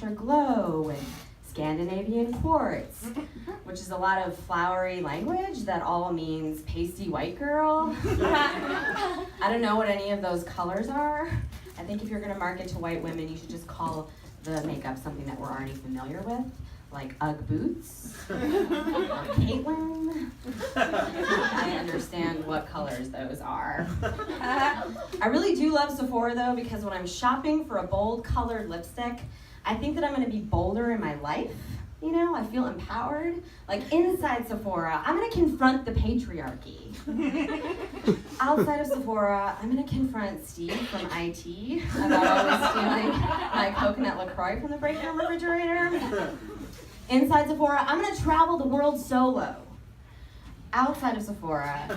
glow and Scandinavian quartz, which is a lot of flowery language that all means pasty white girl. I don't know what any of those colors are. I think if you're gonna market to white women, you should just call the makeup something that we're already familiar with, like Ugg boots, or Caitlin. I understand what colors those are. I really do love Sephora though, because when I'm shopping for a bold colored lipstick, I think that I'm gonna be bolder in my life. You know, I feel empowered. Like inside Sephora, I'm gonna confront the patriarchy. Outside of Sephora, I'm gonna confront Steve from IT about always stealing my coconut LaCroix from the break room refrigerator. Inside Sephora, I'm gonna travel the world solo. Outside of Sephora,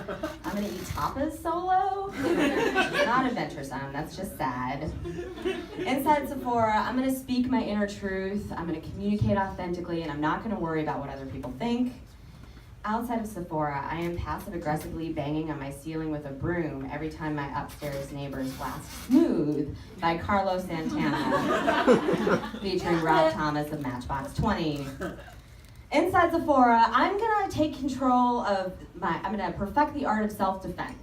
I'm gonna eat tapas solo. Not adventuresome, that's just sad. Inside Sephora, I'm gonna speak my inner truth, I'm gonna communicate authentically, and I'm not gonna worry about what other people think. Outside of Sephora, I am passive-aggressively banging on my ceiling with a broom every time my upstairs neighbors blast Smooth by Carlos Santana, featuring Rob Thomas of Matchbox 20. Inside Sephora, I'm gonna take control of I'm gonna perfect the art of self-defense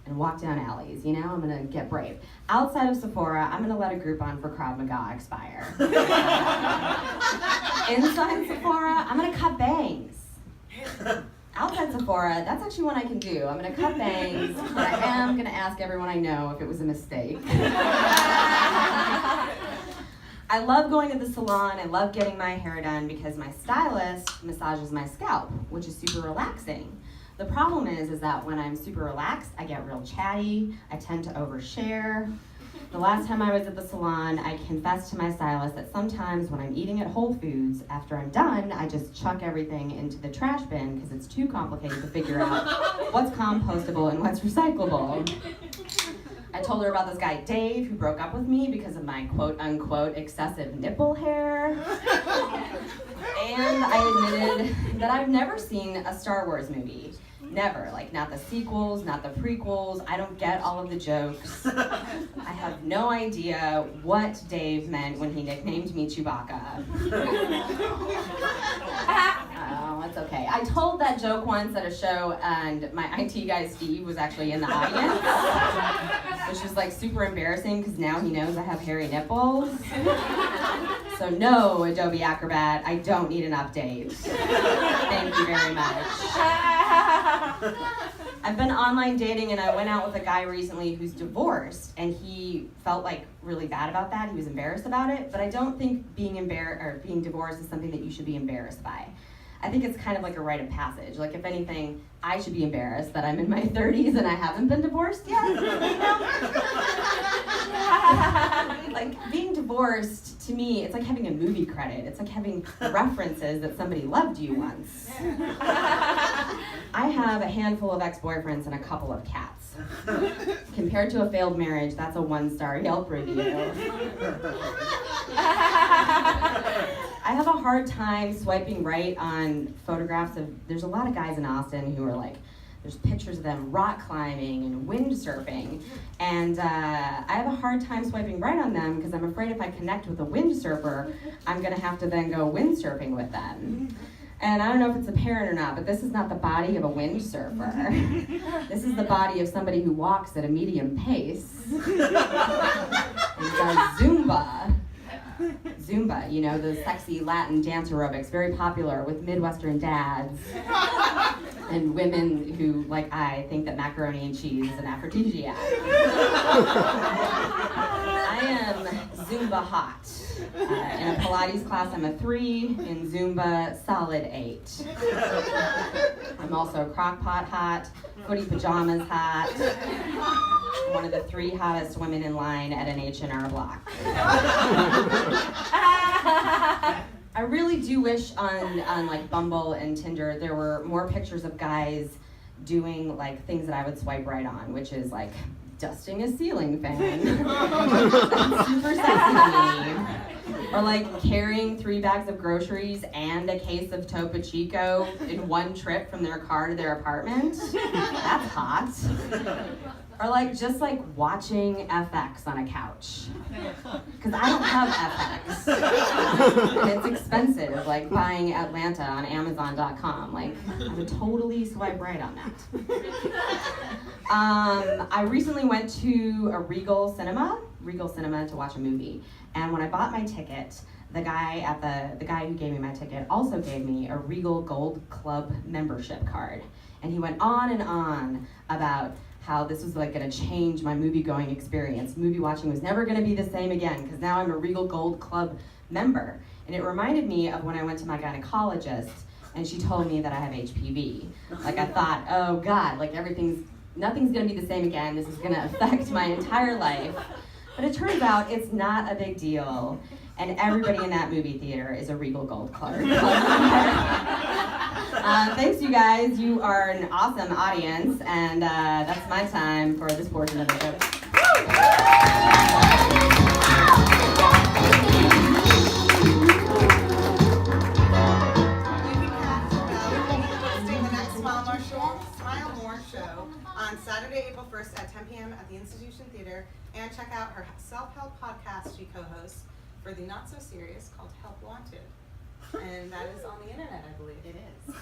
and walk down alleys, you know? I'm gonna get brave. Outside of Sephora, I'm gonna let a Groupon for Krav Maga expire. Inside Sephora, I'm gonna cut bangs. Outside Sephora, that's actually one I can do. I'm gonna cut bangs, but I am gonna ask everyone I know if it was a mistake. I love going to the salon, I love getting my hair done because my stylist massages my scalp, which is super relaxing. The problem is that when I'm super relaxed, I get real chatty, I tend to overshare. The last time I was at the salon, I confessed to my stylist that sometimes when I'm eating at Whole Foods, after I'm done, I just chuck everything into the trash bin because it's too complicated to figure out what's compostable and what's recyclable. I told her about this guy, Dave, who broke up with me because of my quote-unquote excessive nipple hair. And I admitted that I've never seen a Star Wars movie. Never. Like, not the sequels, not the prequels. I don't get all of the jokes. I have no idea what Dave meant when he nicknamed me Chewbacca. Oh, it's okay. I told that joke once at a show, and my IT guy, Steve, was actually in the audience, which was, like, super embarrassing, because now he knows I have hairy nipples. So no, Adobe Acrobat, I don't need an update. Thank you very much. I've been online dating, and I went out with a guy recently who's divorced, and he felt like really bad about that. He was embarrassed about it, but I don't think being divorced is something that you should be embarrassed by. I think it's kind of like a rite of passage. Like, if anything, I should be embarrassed that I'm in my 30s and I haven't been divorced yet. You know? Like, being divorced, to me, it's like having a movie credit. It's like having references that somebody loved you once. I have a handful of ex-boyfriends and a couple of cats. Compared to a failed marriage, that's a 1-star Yelp review. I have a hard time swiping right on photographs of, there's a lot of guys in Austin who are like, there's pictures of them rock climbing and windsurfing, and I have a hard time swiping right on them because I'm afraid if I connect with a windsurfer, I'm gonna have to then go windsurfing with them. And I don't know if it's apparent or not, but this is not the body of a windsurfer. This is the body of somebody who walks at a medium pace and does Zumba. Zumba, you know, the sexy Latin dance aerobics, very popular with Midwestern dads and women who, like I, think that macaroni and cheese is an aphrodisiac. I am Zumba hot. In a Pilates class, I'm a 3. In Zumba, solid 8. I'm also crock-pot hot, footy pajamas hot, one of the 3 hottest women in line at an H&R Block. I really do wish on like Bumble and Tinder there were more pictures of guys doing like things that I would swipe right on, which is like dusting a ceiling fan. That's super sexy to me. Or like carrying 3 bags of groceries and a case of Topo Chico in one trip from their car to their apartment. That's hot. Or like just like watching FX on a couch. Because I don't have FX. And it's expensive, like buying Atlanta on Amazon.com. Like, I would totally swipe right on that. I recently went to a Regal Cinema to watch a movie. And when I bought my ticket, the guy who gave me my ticket also gave me a Regal Gold Club membership card. And he went on and on about how this was like gonna change my movie-going experience. Movie watching was never gonna be the same again, because now I'm a Regal Gold Club member. And it reminded me of when I went to my gynecologist, and she told me that I have HPV. Like, I thought, oh God, like nothing's gonna be the same again. This is gonna affect my entire life. But it turns out it's not a big deal, and everybody in that movie theater is a Regal Gold Club member. Thanks, you guys. You are an awesome audience, and that's my time for this portion of the show. Hosting the next Smile More show on Saturday, April 1st at 10 p.m. at the Institution Theater, and check out her self-help podcast she co-hosts for the Not So Serious called Help Wanted. And that is on the internet, I believe. It is.